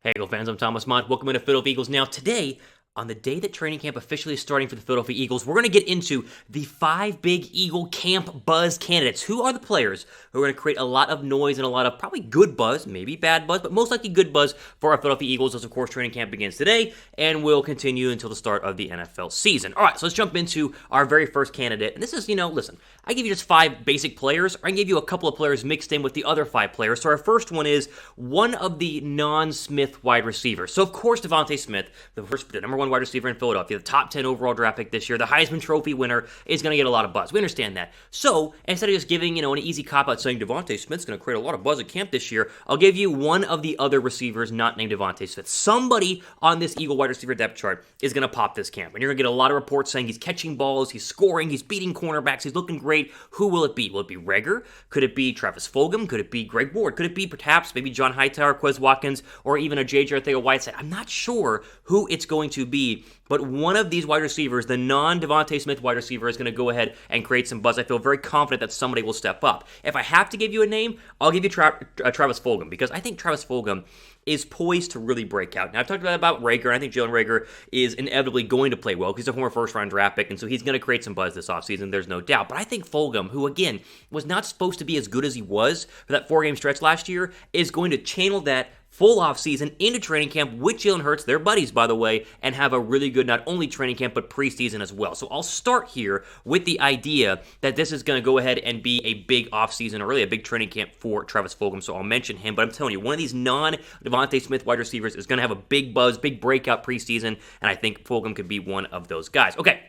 Hey, Eagle fans, I'm Thomas Mott. Welcome into Philadelphia Eagles. Now, today, on the day that training camp officially is starting for the Philadelphia Eagles, we're going to get into the 5 big Eagle camp buzz candidates. Who are the players who are going to create a lot of noise and a lot of probably good buzz, maybe bad buzz, but most likely good buzz for our Philadelphia Eagles as, of course, training camp begins today and will continue until the start of the NFL season. All right, so let's jump into our very first candidate. And this is, listen, I give you just 5 basic players, or I can give you a couple of players mixed in with the other 5 players. So our first one is one of the non-Smith wide receivers. So, of course, DeVonta Smith, the number 1 wide receiver in Philadelphia, the top 10 overall draft pick this year, the Heisman Trophy winner, is going to get a lot of buzz. We understand that. So, instead of just giving, an easy cop-out saying DeVonta Smith's going to create a lot of buzz at camp this year, I'll give you one of the other receivers not named DeVonta Smith. Somebody on this Eagle wide receiver depth chart is going to pop this camp. And you're going to get a lot of reports saying he's catching balls, he's scoring, he's beating cornerbacks, he's looking great. Who will it be? Will it be Reagor? Could it be Travis Fulgham? Could it be Greg Ward? Could it be perhaps maybe John Hightower, Quez Watkins, or even a J.J. Arcega-Whiteside? I'm not sure who it's going to be, but one of these wide receivers, the non-DeVonta Smith wide receiver, is going to go ahead and create some buzz. I feel very confident that somebody will step up. If I have to give you a name, I'll give you Travis Fulgham, because I think Travis Fulgham is poised to really break out. Now, I've talked about Reagor, and I think Jalen Reagor is inevitably going to play well because he's a former first-round draft pick, and so he's going to create some buzz this offseason, there's no doubt. But I think Fulgham, who, again, was not supposed to be as good as he was for that 4-game stretch last year, is going to channel that full offseason into training camp with Jalen Hurts, their buddies, by the way, and have a really good not only training camp but preseason as well. So I'll start here with the idea that this is going to go ahead and be a big offseason, or really a big training camp for Travis Fulgham, so I'll mention him. But I'm telling you, one of these non-DeVonta Smith wide receivers is going to have a big buzz, big breakout preseason, and I think Fulgham could be one of those guys. Okay.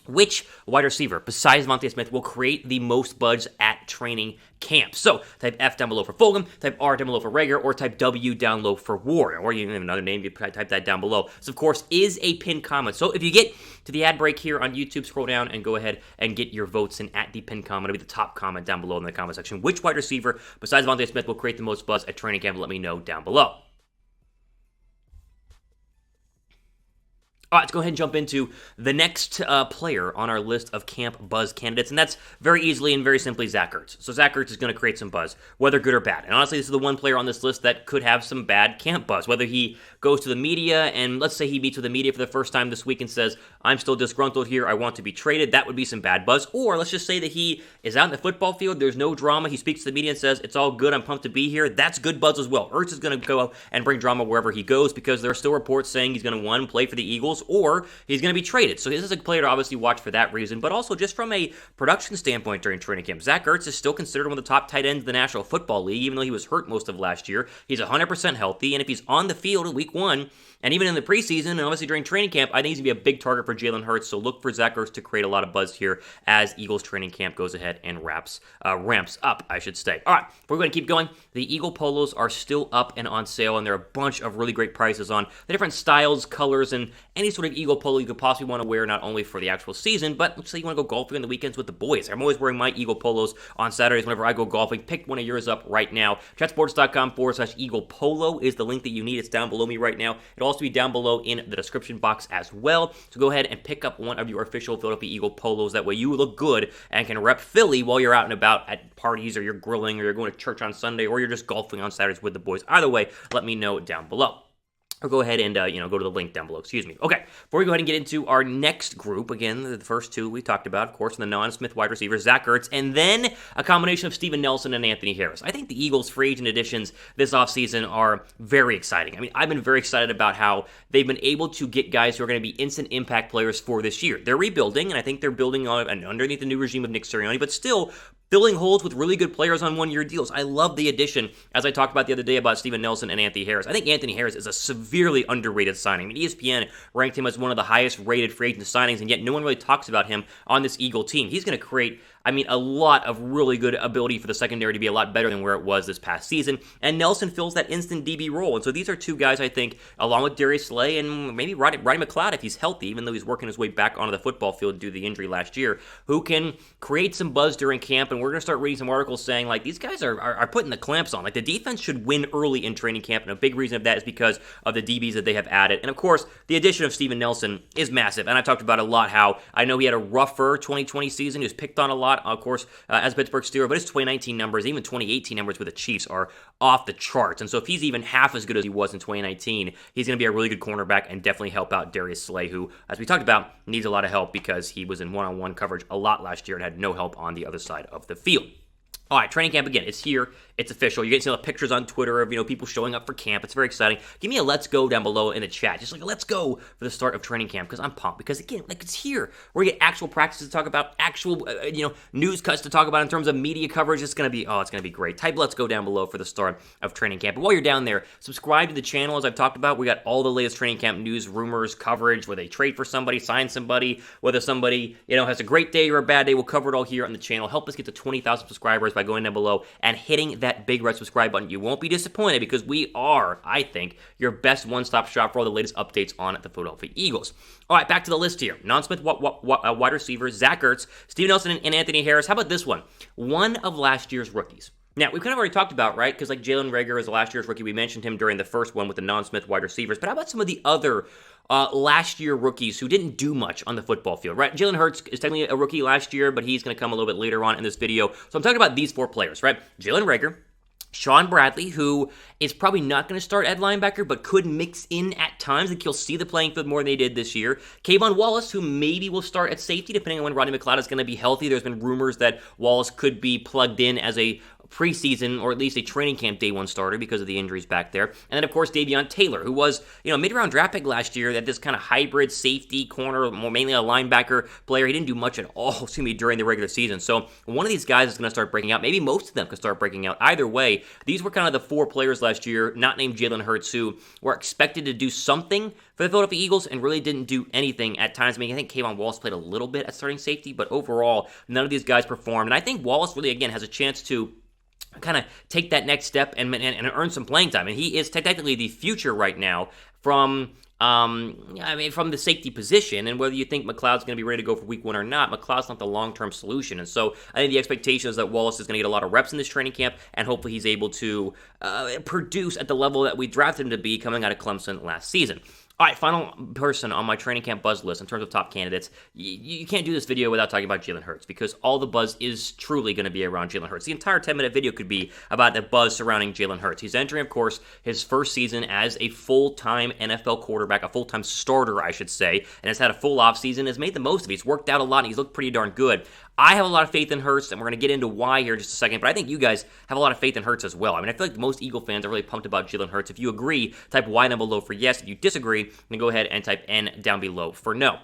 Which wide receiver, besides DeVonta Smith, will create the most buzz at training camp? So, type F down below for Fulgham, type R down below for Reagor, or type W down low for Ward. Or you have another name, you type that down below. This, of course, is a pinned comment. So, if you get to the ad break here on YouTube, scroll down and go ahead and get your votes in at the pinned comment. It'll be the top comment down below in the comment section. Which wide receiver, besides DeVonta Smith, will create the most buzz at training camp? Let me know down below. All right, let's go ahead and jump into the next player on our list of camp buzz candidates, and that's very easily and very simply Zach Ertz. So Zach Ertz is going to create some buzz, whether good or bad. And honestly, this is the one player on this list that could have some bad camp buzz, whether he goes to the media, and let's say he meets with the media for the first time this week and says, I'm still disgruntled here, I want to be traded. That would be some bad buzz. Or let's just say that he is out in the football field, there's no drama, he speaks to the media and says, it's all good, I'm pumped to be here. That's good buzz as well. Ertz is going to go and bring drama wherever he goes, because there are still reports saying he's going to, one, play for the Eagles, or he's going to be traded. So this is a player to obviously watch for that reason, but also just from a production standpoint during training camp. Zach Ertz is still considered one of the top tight ends in the National Football League, even though he was hurt most of last year. He's 100% healthy, and if he's on the field in week 1, and even in the preseason, and obviously during training camp, I think he's going to be a big target for Jalen Hurts, so look for Zach Ertz to create a lot of buzz here as Eagles training camp goes ahead and ramps up, I should say. All right, we're going to keep going. The Eagle polos are still up and on sale, and there are a bunch of really great prices on the different styles, colors, and any sort of Eagle polo you could possibly want to wear, not only for the actual season, but let's say you want to go golfing on the weekends with the boys. I'm always wearing my Eagle polos on Saturdays whenever I go golfing. Pick one of yours up right now. Chatsports.com/Eagle Polo is the link that you need. It's down below me right now. It'll also be down below in the description box as well. So go ahead and pick up one of your official Philadelphia Eagle polos. That way you look good and can rep Philly while you're out and about at parties, or you're grilling, or you're going to church on Sunday, or you're just golfing on Saturdays with the boys. Either way, let me know down below. Or go ahead and, go to the link down below. Excuse me. Okay, before we go ahead and get into our next group, again, the first 2 we talked about, of course, the non-Smith wide receivers, Zach Ertz, and then a combination of Steven Nelson and Anthony Harris. I think the Eagles' free agent additions this offseason are very exciting. I mean, I've been very excited about how they've been able to get guys who are going to be instant impact players for this year. They're rebuilding, and I think they're building on underneath the new regime of Nick Sirianni, but still filling holes with really good players on one-year deals. I love the addition, as I talked about the other day about Steven Nelson and Anthony Harris. I think Anthony Harris is a severely underrated signing. I mean, ESPN ranked him as one of the highest-rated free agent signings, and yet no one really talks about him on this Eagle team. He's going to create a lot of really good ability for the secondary to be a lot better than where it was this past season. And Nelson fills that instant DB role. And so these are 2 guys, I think, along with Darius Slay and maybe Roddy McLeod if he's healthy, even though he's working his way back onto the football field due to the injury last year, who can create some buzz during camp. And we're going to start reading some articles saying, these guys are putting the clamps on. The defense should win early in training camp, and a big reason of that is because of the DBs that they have added. And, of course, the addition of Steven Nelson is massive. And I talked about a lot how I know he had a rougher 2020 season. He was picked on a lot. Mott, of course, as a Pittsburgh Steeler, but his 2019 numbers, even 2018 numbers with the Chiefs are off the charts. And so if he's even half as good as he was in 2019, he's going to be a really good cornerback and definitely help out Darius Slay, who, as we talked about, needs a lot of help because he was in one-on-one coverage a lot last year and had no help on the other side of the field. All right, training camp again. It's here. It's official. You're getting to see all the pictures on Twitter of, people showing up for camp. It's very exciting. Give me a let's go down below in the chat. Just like let's go for the start of training camp because I'm pumped. Because again, it's here. We're going to get actual practices to talk about, actual, news cuts to talk about in terms of media coverage. It's going to be great. Type let's go down below for the start of training camp. But while you're down there, subscribe to the channel as I've talked about. We got all the latest training camp news, rumors, coverage, whether they trade for somebody, sign somebody, whether somebody, has a great day or a bad day. We'll cover it all here on the channel. Help us get to 20,000 subscribers by going down below and hitting that big red subscribe button. You won't be disappointed because we are, I think, your best one-stop shop for all the latest updates on the Philadelphia Eagles. All right, back to the list here. NonSmith wide receivers, Zach Ertz, Steven Nelson, and Anthony Harris. How about this one? One of last year's rookies. Now, we've kind of already talked about, right? Because Jalen Reagor is last year's rookie. We mentioned him during the first one with the NonSmith wide receivers. But how about some of the other last year rookies who didn't do much on the football field, right? Jalen Hurts is technically a rookie last year, but he's going to come a little bit later on in this video. So I'm talking about these four players, right? Jalen Reagor, Sean Bradley, who is probably not going to start at linebacker, but could mix in at times. I think you'll see the playing field more than they did this year. Kayvon Wallace, who maybe will start at safety, depending on when Rodney McLeod is going to be healthy. There's been rumors that Wallace could be plugged in as a preseason or at least a training camp day one starter because of the injuries back there. And then, of course, Davion Taylor, who was, mid-round draft pick last year, that this kind of hybrid safety corner, more mainly a linebacker player. He didn't do much at all, during the regular season. So one of these guys is going to start breaking out. Maybe most of them could start breaking out. Either way, these were kind of the four players last year, not named Jalen Hurts, who were expected to do something for the Philadelphia Eagles and really didn't do anything at times. I think Kayvon Wallace played a little bit at starting safety, but overall, none of these guys performed. And I think Wallace really, again, has a chance to kind of take that next step and earn some playing time. And he is technically the future right now from the safety position. And whether you think McLeod's going to be ready to go for week one or not, McLeod's not the long-term solution. And so I think the expectation is that Wallace is going to get a lot of reps in this training camp, and hopefully he's able to produce at the level that we drafted him to be coming out of Clemson last season. All right, final person on my training camp buzz list in terms of top candidates. You can't do this video without talking about Jalen Hurts because all the buzz is truly going to be around Jalen Hurts. The entire 10-minute video could be about the buzz surrounding Jalen Hurts. He's entering, of course, his first season as a full-time NFL quarterback, a full-time starter, I should say, and has had a full offseason, has made the most of it. He's worked out a lot, and he's looked pretty darn good. I have a lot of faith in Hurts, and we're going to get into why here in just a second, but I think you guys have a lot of faith in Hurts as well. I feel like most Eagle fans are really pumped about Jalen Hurts. If you agree, type Y down below for yes. If you disagree, then go ahead and type N down below for no.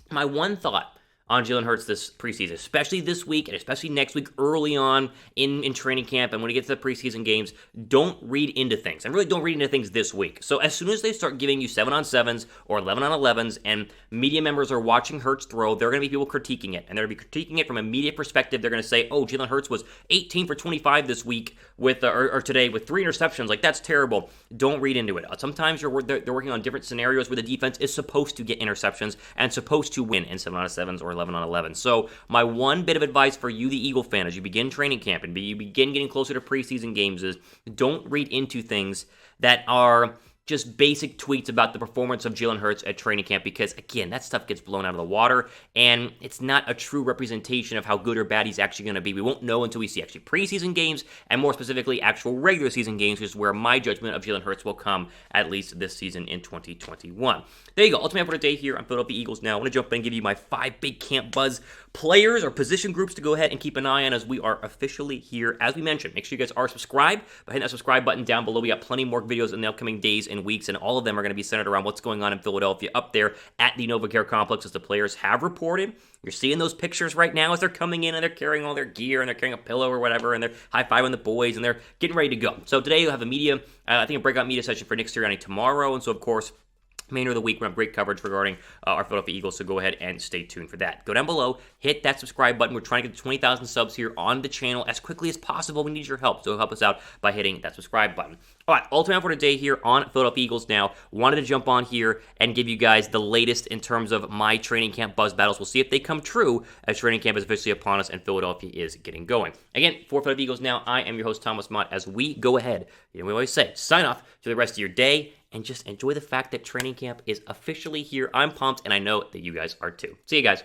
My one thought on Jalen Hurts this preseason, especially this week and especially next week early on in training camp and when we get to the preseason games, don't read into things. And really don't read into things this week. So as soon as they start giving you 7-on-7s or 11-on-11s and media members are watching Hurts throw, there are going to be people critiquing it. And they're going to be critiquing it from a media perspective. They're going to say, oh, Jalen Hurts was 18 for 25 this week with or today with 3 interceptions. Like, that's terrible. Don't read into it. Sometimes they're working on different scenarios where the defense is supposed to get interceptions and supposed to win in 7-on-7s or 11-on-11. So my one bit of advice for you, the Eagle fan, as you begin training camp and you begin getting closer to preseason games is don't read into things that are just basic tweets about the performance of Jalen Hurts at training camp because, again, that stuff gets blown out of the water, and it's not a true representation of how good or bad he's actually going to be. We won't know until we see actually preseason games, and more specifically, actual regular season games, which is where my judgment of Jalen Hurts will come, at least this season in 2021. There you go. Ultimate for today here on Philadelphia Eagles Now. I want to jump in and give you my 5 big camp buzz players or position groups to go ahead and keep an eye on as we are officially here. As we mentioned, make sure you guys are subscribed by hitting that subscribe button down below. We got plenty more videos in the upcoming days and weeks, and all of them are going to be centered around what's going on in Philadelphia up there at the NovaCare Complex, as the players have reported. You're seeing those pictures right now as they're coming in and they're carrying all their gear and they're carrying a pillow or whatever, and they're high-fiving the boys and they're getting ready to go. So today you'll have a breakout media session for Nick Sirianni tomorrow, and so of course, remainder of the week, we have great coverage regarding our Philadelphia Eagles, so go ahead and stay tuned for that. Go down below, hit that subscribe button. We're trying to get to 20,000 subs here on the channel as quickly as possible. We need your help, so help us out by hitting that subscribe button. All right, ultimate for today here on Philadelphia Eagles Now. Wanted to jump on here and give you guys the latest in terms of my training camp buzz battles. We'll see if they come true as training camp is officially upon us and Philadelphia is getting going. Again, for Philadelphia Eagles Now, I am your host, Thomas Mott, as we go ahead, we always say, sign off to the rest of your day and just enjoy the fact that training camp is officially here. I'm pumped, and I know that you guys are too. See you guys.